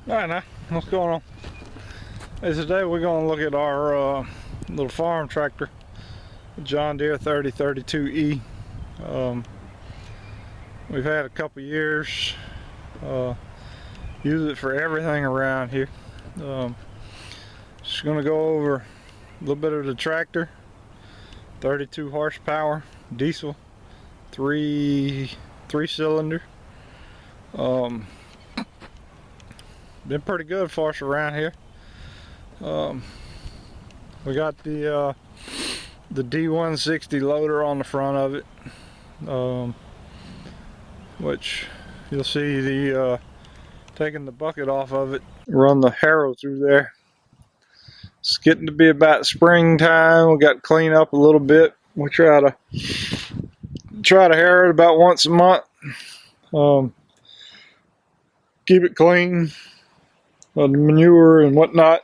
Alright now, what's going on? Hey, today we're going to look at our little farm tractor, John Deere 3032E. We've had a couple years, use it for everything around here. Just going to go over a little bit of the tractor. 32 horsepower, diesel, three cylinder. Been pretty good for us around here. We got the D160 loader on the front of it, which you'll see the taking the bucket off of it, run the Harrow through there. It's getting to be about springtime. We got to clean up a little bit. We try to harrow it about once a month. Keep it clean, the manure and whatnot.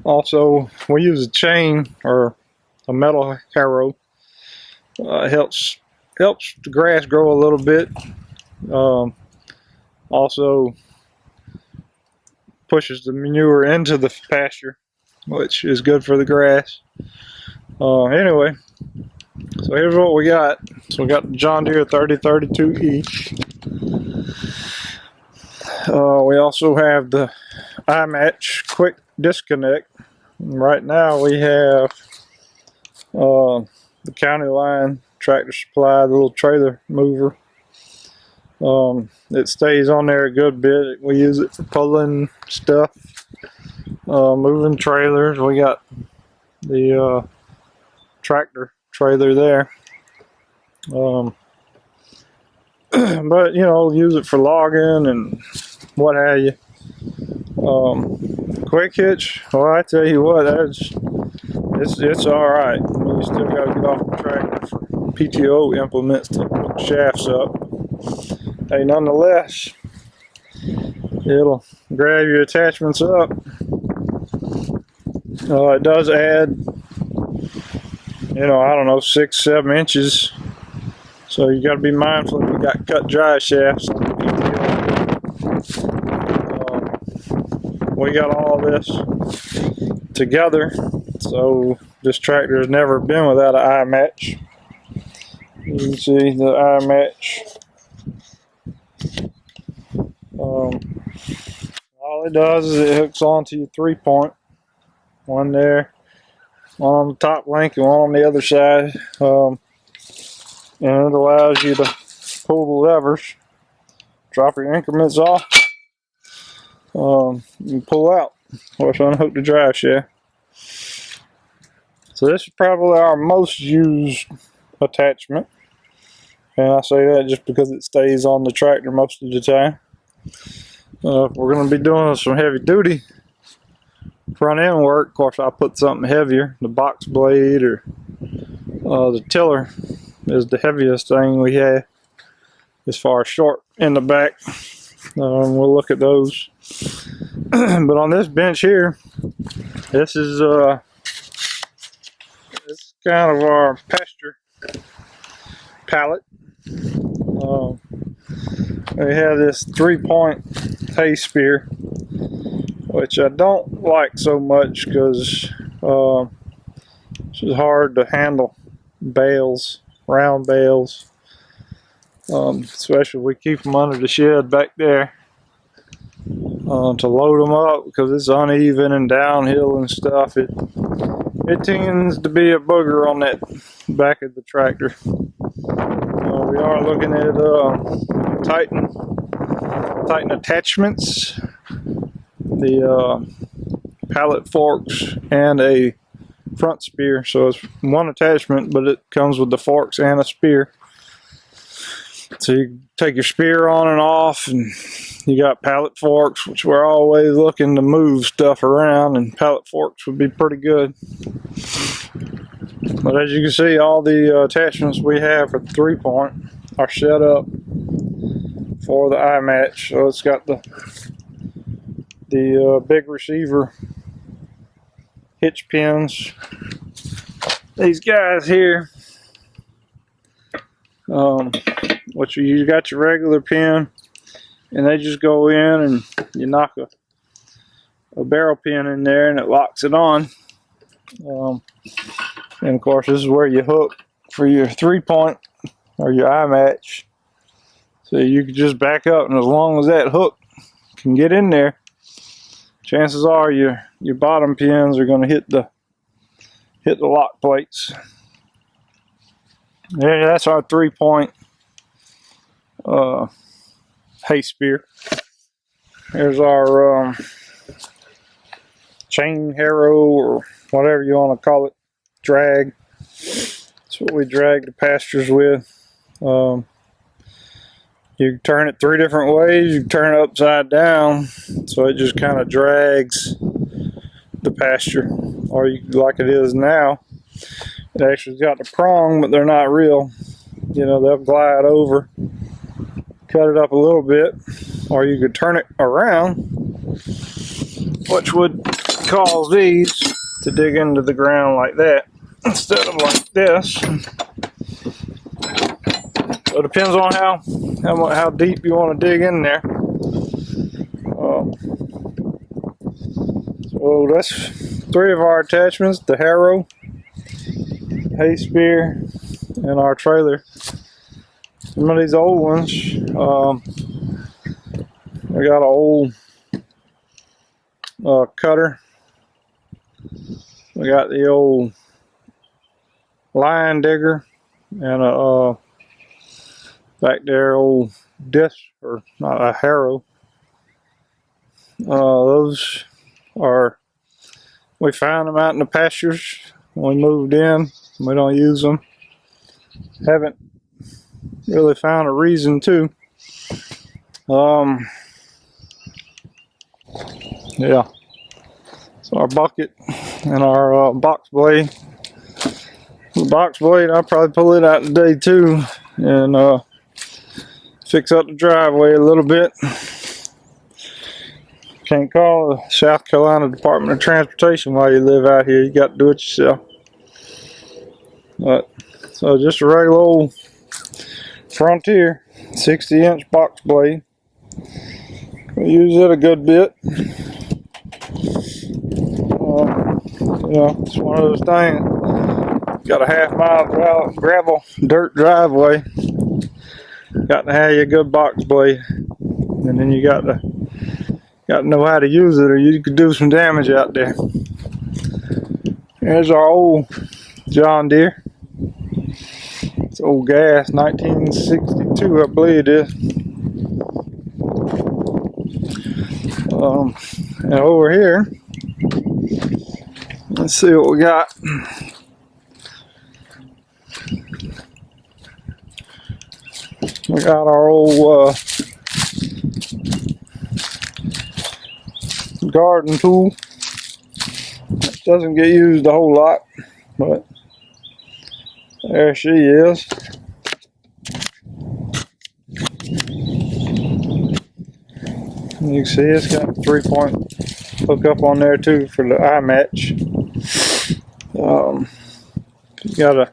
Also, we use a chain or a metal harrow. Helps the grass grow a little bit. Also pushes the manure into the pasture, which is good for the grass. Anyway, so here's what we got. So we got the John Deere 3032E. We also have the iMatch quick disconnect. Right now we have the county line tractor supply, the little trailer mover. It stays on there a good bit. We use it for pulling stuff, moving trailers. We got the tractor trailer there. But you know, use it for logging and what have you. Quick hitch, well, I tell you what, it's all right. I mean, you still got to get off the tractor for PTO implements to put the shafts up. Hey, nonetheless, it'll grab your attachments up. It does add, you know, I don't know, 6-7 inches. So you got to be mindful if you got cut dry shafts on the PTO. We got all this together, so this tractor has never been without an iMatch. You can see the iMatch. All it does is it hooks onto your 3-point, one there, one on the top link and one on the other side, and it allows you to pull the levers, drop your increments off, and pull out, or unhook the drive shaft. So this is probably our most used attachment, and I say that just because it stays on the tractor most of the time. If we're going to be doing some heavy duty front end work, of course I put something heavier. The box blade or the tiller is the heaviest thing we have as far as short in the back. We'll look at those. But on this bench here, this is kind of our pasture pallet. We have this 3-point hay spear, which I don't like so much because it's just hard to handle bales, round bales, especially if we keep them under the shed back there to load them up, because it's uneven and downhill and stuff. It tends to be a booger on that back of the tractor. We are looking at tighten attachments, the pallet forks, and a front spear. So it's one attachment, but it comes with the forks and a spear. So you take your spear on and off, and you got pallet forks, which we're always looking to move stuff around, and pallet forks would be pretty good. But as you can see, all the attachments we have for the 3-point are set up for the iMatch. So it's got the big receiver hitch pins. These guys here, which you got your regular pin, and they just go in and you knock a barrel pin in there and it locks it on. And of course, this is where you hook for your 3-point or your eye match. So you can just back up, and as long as that hook can get in there, chances are your bottom pins are going to hit the lock plates. Yeah, that's our 3-point hay spear. Here's our chain harrow, or whatever you want to call it, drag. That's what we drag the pastures with. You can turn it 3 different ways. You can turn it upside down, so it just kind of drags the pasture. Or you, like it is now, it actually's got the prong, but they're not real. You know, they'll glide over, cut it up a little bit, or you could turn it around, which would cause these to dig into the ground like that instead of like this. So it depends on how deep you want to dig in there. So that's 3 of our attachments: the harrow, hay spear, and our trailer. Some of these old ones, I got an old cutter. We got the old line digger, and a back there old disc, or not, a harrow. Those are, we found them out in the pastures when we moved in. We don't use them. Haven't really found a reason to. Yeah. So our bucket and our box blade. The box blade, I'll probably pull it out today too, and fix up the driveway a little bit. Can't call the South Carolina Department of Transportation while you live out here. You got to do it yourself. So just a regular old Frontier 60-inch box blade. We use it a good bit. You know, it's one of those things. Got a half-mile gravel dirt driveway. Got to have you a good box blade, and then you got to know how to use it, or you could do some damage out there. Here's our old John Deere. It's old gas, 1962, I believe it is. And over here, let's see what we got. We got our old garden tool. It doesn't get used a whole lot, but there she is. You can see it's got a 3-point hook up on there too for the eye match. You gotta,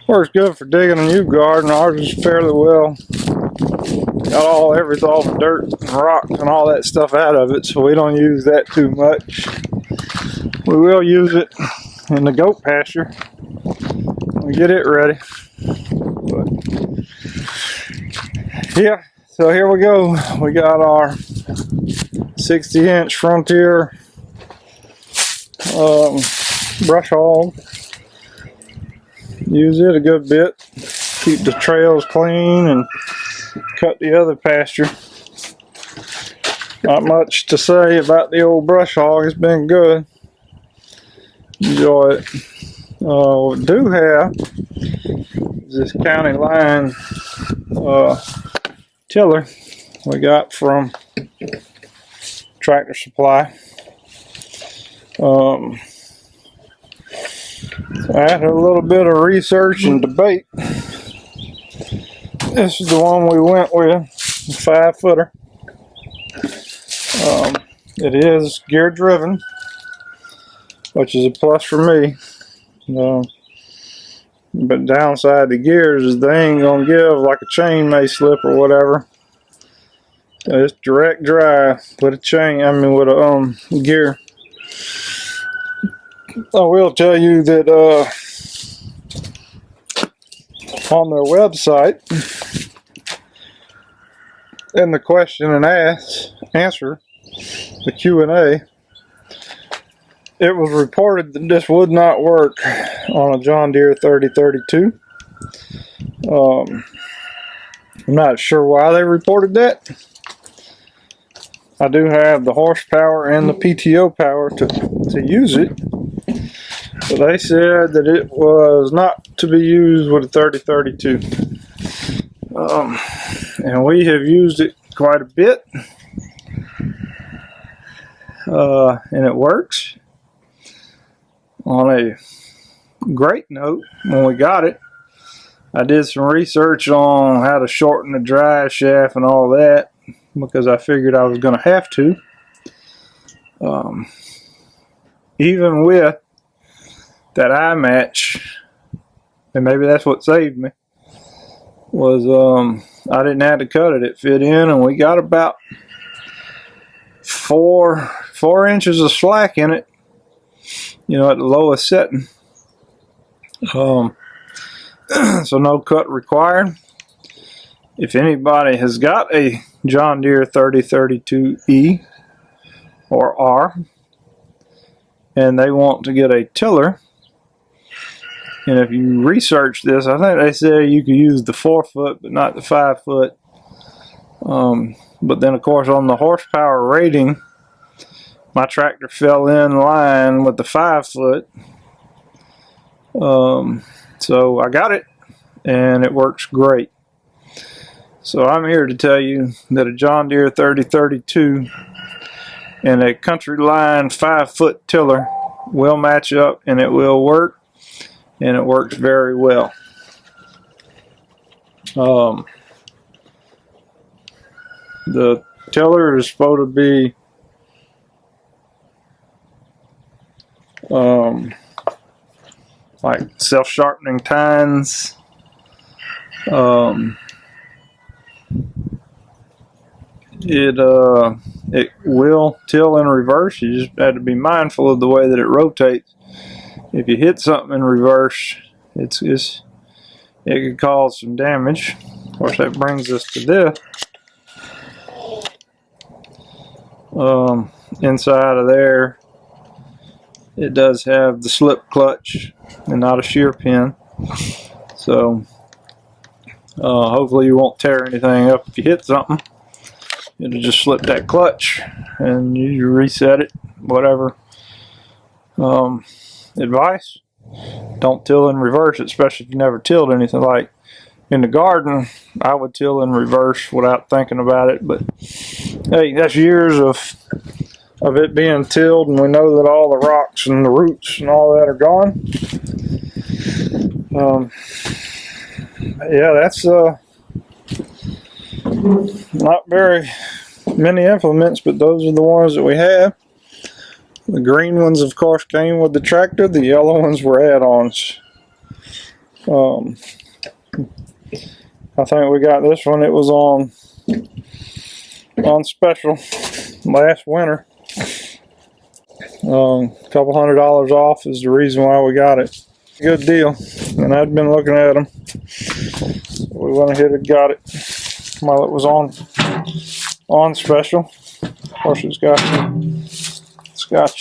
works good for digging a new garden. Ours is fairly well. Got all the dirt and rocks and all that stuff out of it, so we don't use that too much. We will use it in the goat pasture. We get it ready. But yeah, so here we go. We got our 60-inch Frontier brush hog. Use it a good bit. Keep the trails clean and cut the other pasture. Not much to say about the old brush hog. It's been good. Enjoy it. What we do have is this county line tiller we got from Tractor Supply. After a little bit of research and debate, this is the one we went with, the 5-footer. It is gear driven, which is a plus for me. But downside to gears is they ain't gonna give, like a chain may slip or whatever. It's direct drive with a chain. I mean, with a gear. I will tell you that on their website, in the question and answer, the Q&A, it was reported that this would not work on a John Deere 3032. I'm not sure why they reported that. I do have the horsepower and the PTO power to use it, but they said that it was not to be used with a 3032. And we have used it quite a bit, and it works. On a great note, when we got it, I did some research on how to shorten the drive shaft and all that, because I figured I was going to have to. Even with that eye match, and maybe that's what saved me, was I didn't have to cut it. It fit in, and we got about 4 inches of slack in it, you know, at the lowest setting. So no cut required. If anybody has got a John Deere 3032E or R and they want to get a tiller, and if you research this, I think they say you could use the 4-foot but not the 5-foot. But then of course on the horsepower rating, my tractor fell in line with the 5-foot. So I got it, and it works great. So I'm here to tell you that a John Deere 3032 and a Country Line 5-foot tiller will match up, and it will work, and it works very well. The tiller is supposed to be like self-sharpening tines. It will till in reverse. You just have to be mindful of the way that it rotates. If you hit something in reverse, it could cause some damage. Of course, that brings us to this. Inside of there, it does have the slip clutch and not a shear pin. So hopefully you won't tear anything up if you hit something. It'll just slip that clutch and you reset it, whatever. Advice: don't till in reverse, especially if you never tilled anything. Like in the garden, I would till in reverse without thinking about it, but hey, that's years of it being tilled, and we know that all the rocks and the roots and all that are gone. Yeah, that's not very many implements, but those are the ones that we have. The green ones, of course, came with the tractor. The yellow ones were add-ons. I think we got this one. It was on special last winter. A couple $100 off is the reason why we got it. Good deal, and I'd been looking at them. So we went ahead and got it while it was on special. Of course, it's got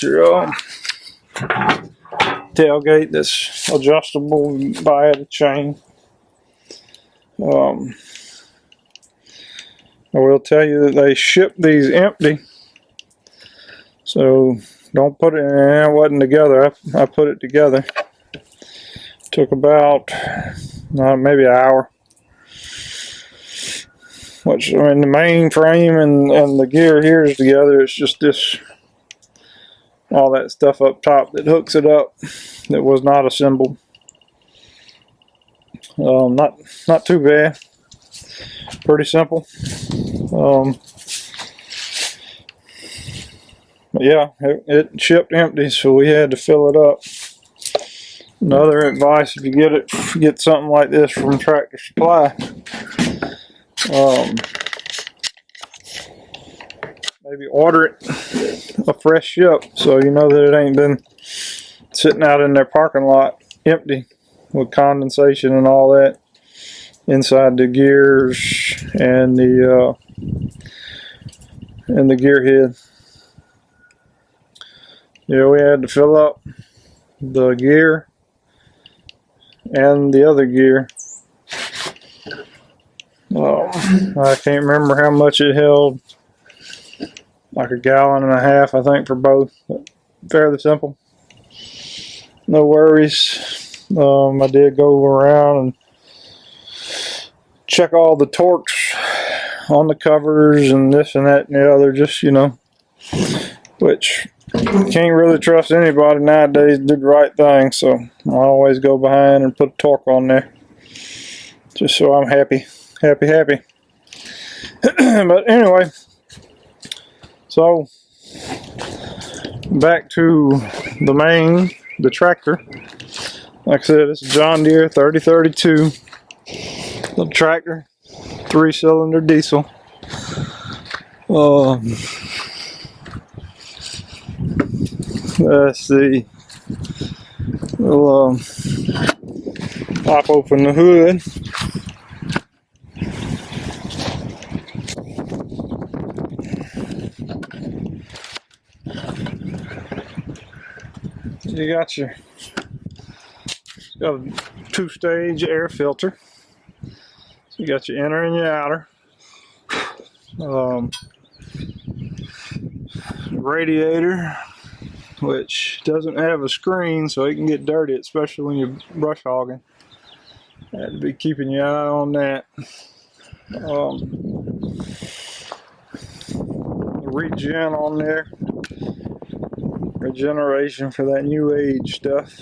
your tailgate that's adjustable via the chain. I will tell you that they ship these empty, so don't put it in. It wasn't together. I put it together. Took about maybe an hour. Which, I mean, the main frame and the gear here is together. It's just this, all that stuff up top that hooks it up that was not assembled. Not too bad. Pretty simple. But yeah, it shipped empty, so we had to fill it up. Another advice: if you get something like this from Tractor Supply, maybe order it a fresh ship, so you know that it ain't been sitting out in their parking lot empty with condensation and all that inside the gears and the gear head. Yeah, we had to fill up the gear and the other gear. I can't remember how much it held, like 1.5 gallons, I think, for both. But fairly simple, no worries. I did go around and check all the torques on the covers and this and that and the other, just, you know, which you can't really trust anybody nowadays to do the right thing, so I always go behind and put a torque on there just so I'm happy. But anyway, so back to the tractor. Like I said, it's a John Deere 3032 little tractor, 3-cylinder diesel. Let's see. We'll pop open the hood. You got a 2-stage air filter. So you got your inner and your outer. Radiator, which doesn't have a screen, so it can get dirty, especially when you're brush hogging. Have to be keeping your eye on that. Regen on there. Regeneration for that new age stuff.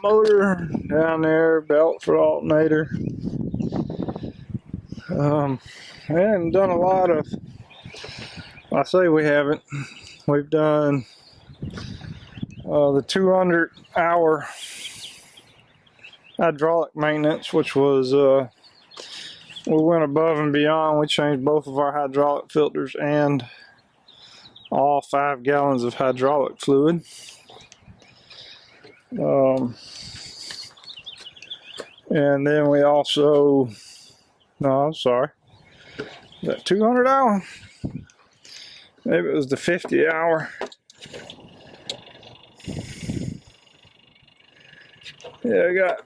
Motor down there, belt for the alternator. We haven't done a lot of, I say we haven't, we've done the 200-hour hydraulic maintenance, which was, we went above and beyond. We changed both of our hydraulic filters and all 5 gallons of hydraulic fluid. And then we also, no, I'm sorry, that 200-hour, maybe it was the 50-hour. Yeah, I got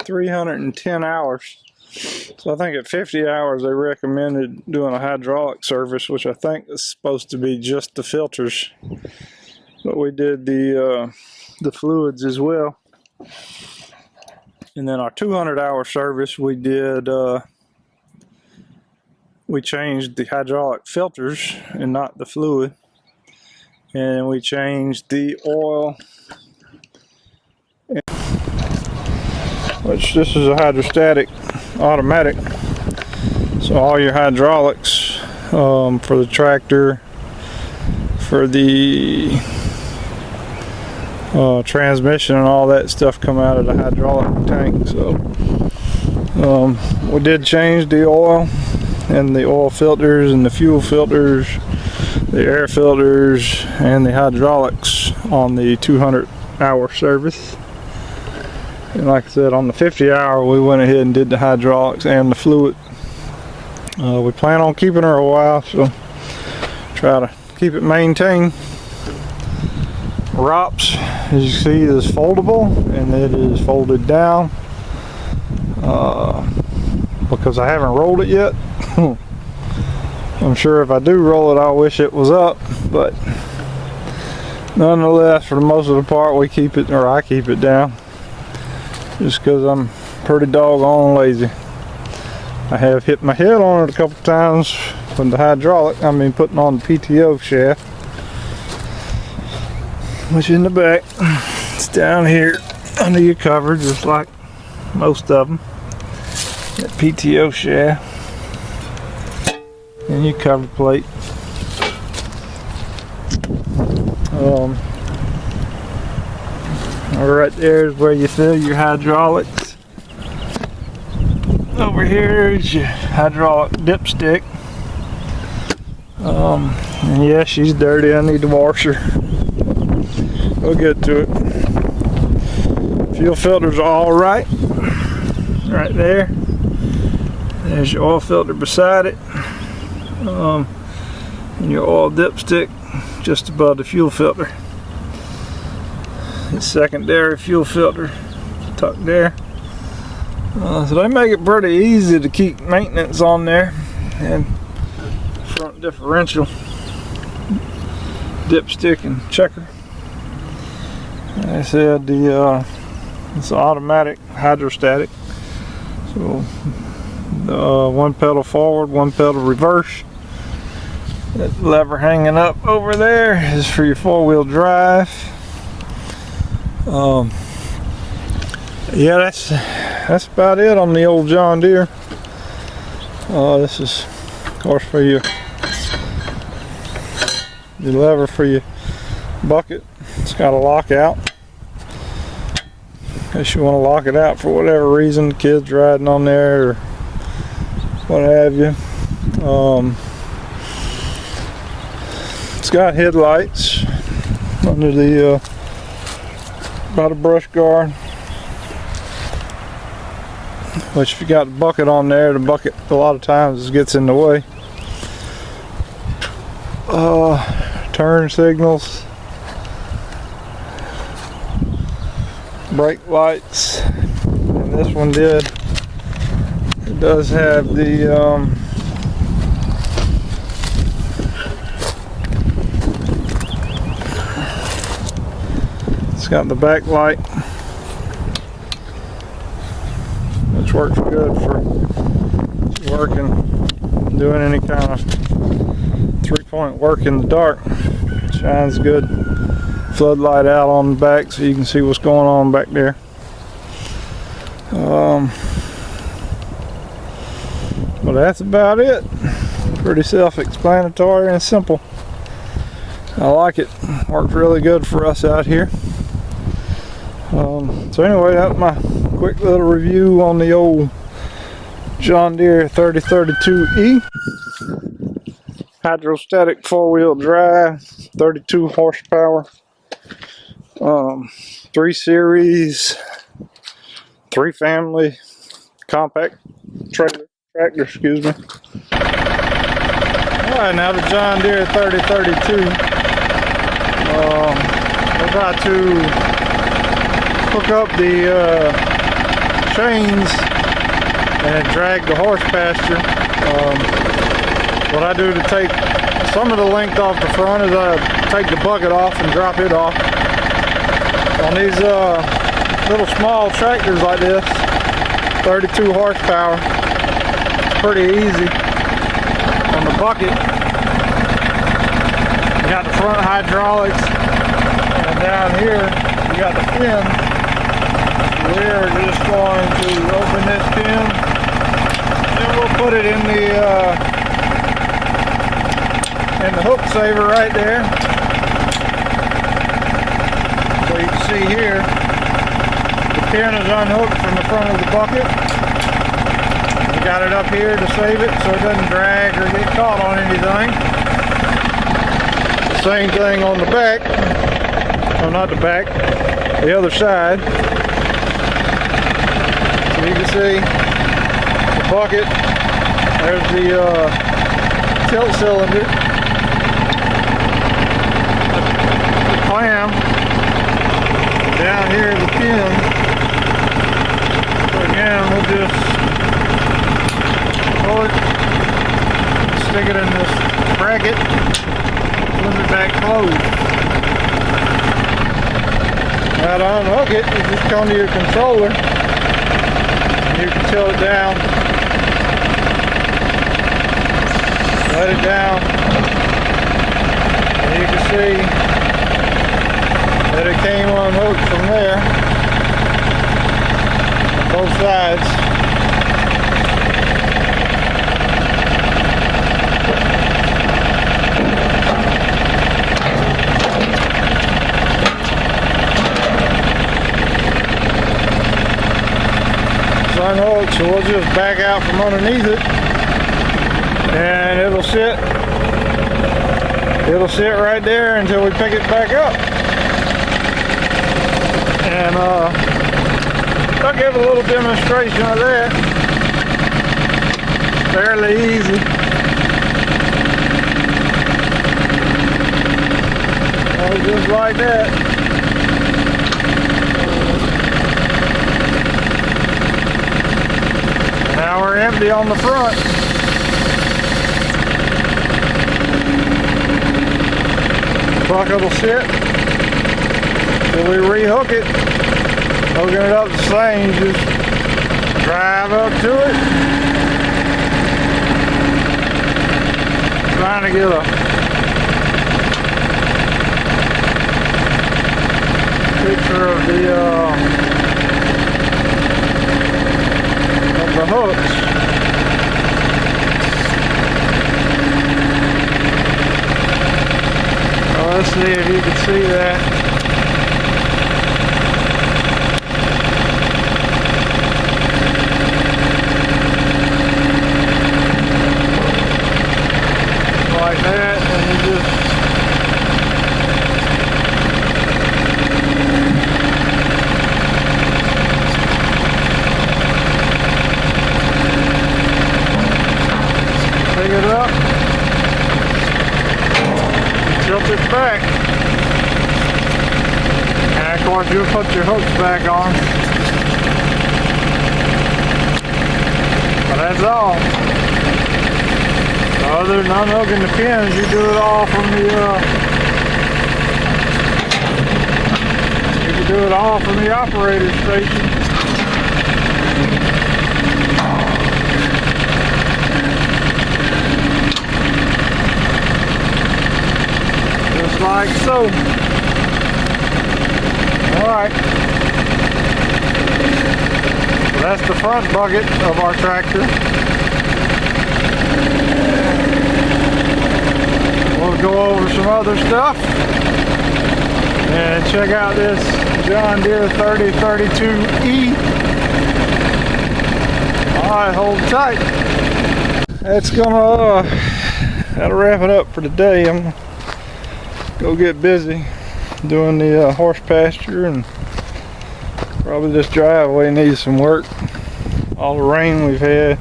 310 hours. So I think at 50 hours they recommended doing a hydraulic service, which I think is supposed to be just the filters. But we did the fluids as well. And then our 200-hour service, we did, we changed the hydraulic filters and not the fluid. And we changed the oil, which this is a hydrostatic automatic. So all your hydraulics for the tractor, for the transmission and all that stuff come out of the hydraulic tank. So we did change the oil and the oil filters and the fuel filters, the air filters, and the hydraulics on the 200-hour service. And like I said, on the 50-hour we went ahead and did the hydraulics and the fluid. We plan on keeping her a while, so try to keep it maintained. ROPS, as you see, is foldable, and it is folded down because I haven't rolled it yet. I'm sure if I do roll it, I wish it was up, but nonetheless, for the most of the part, we keep it, or I keep it down, just because I'm pretty doggone lazy. I have hit my head on it a couple times with the hydraulic, putting on the PTO shaft, which in the back, it's down here under your cover, just like most of them. That PTO shaft and your cover plate. Right there is where you fill your hydraulics. Over here is your hydraulic dipstick. And yeah, she's dirty. I need to wash her. We'll get to it. Fuel filters are all right there. There's your oil filter beside it, and your oil dipstick just above the fuel filter. The secondary fuel filter tucked there. So they make it pretty easy to keep maintenance on there. And front differential, dipstick and checker. Like I said, it's automatic hydrostatic. So one pedal forward, one pedal reverse. That lever hanging up over there is for your four-wheel drive. Yeah, that's about it on the old John Deere. This is, of course, for your lever for your bucket. It's got a lockout. In case you want to lock it out for whatever reason, the kids riding on there or what have you. It's got headlights under the by the brush guard. Which, if you got the bucket on there, the bucket a lot of times gets in the way. Turn signals, brake lights, and this one did. It does have the it's got the back light, which works good for working, doing any kind of 3-point work in the dark. Shines good. Floodlight out on the back so you can see what's going on back there. But that's about it. Pretty self-explanatory and simple. I like it. Worked really good for us out here. So anyway, that's my quick little review on the old John Deere 3032E. Hydrostatic 4-wheel drive, 32 horsepower, 3 series, 3 family, compact tractor, excuse me. Alright, now the John Deere 3032. We're about to hook up the chains and drag the horse pasture. What I do to take some of the length off the front is I take the bucket off and drop it off. On these little small tractors like this, 32 horsepower, it's pretty easy. On the bucket, you got the front hydraulics, and down here you got the pin. We're just going to open this pin, and we'll put it in the hook saver right there. So you can see here, the pin is unhooked from the front of the bucket. We got it up here to save it so it doesn't drag or get caught on anything. The same thing on the back. Oh, not the back, the other side. So you can see the bucket. There's the tilt cylinder. Clam. Down here the pin. So again, we'll just pull it, stick it in this bracket, flip it back closed. Now to unhook it, you just come to your controller and you can tilt it down, let it down, and you can see that it came unhooked from there on both sides. It's unhooked, so we'll just back out from underneath it and it'll sit it'll sit right there until we pick it back up. And I'll give a little demonstration of that. Fairly easy. Just like that. Now we're empty on the front. Bucket will sit till we rehook it. Hooking it up the same, just drive up to it. Trying to get a picture of the hooks. Well, let's see if you can see that. Like that, and you just pick it up, tilt it back, and of course you'll put your hooks back on. But that's all. Other than unhooking the pins, you do it all from the you can do it all from the operator station. Just like so. Alright. So that's the front bucket of our tractor. We'll go over some other stuff and check out this John Deere 3032E. Alright, hold tight. That's that'll wrap it up for today. I'm gonna go get busy doing the horse pasture, and probably this driveway needs some work. All the rain we've had,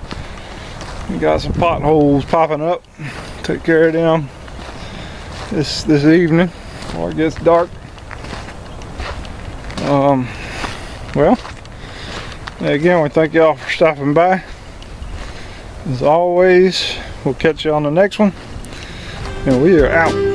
we got some potholes popping up. Take care of them this evening before it gets dark. Well, again, we thank y'all for stopping by. As always, we'll catch you on the next one, and we are out.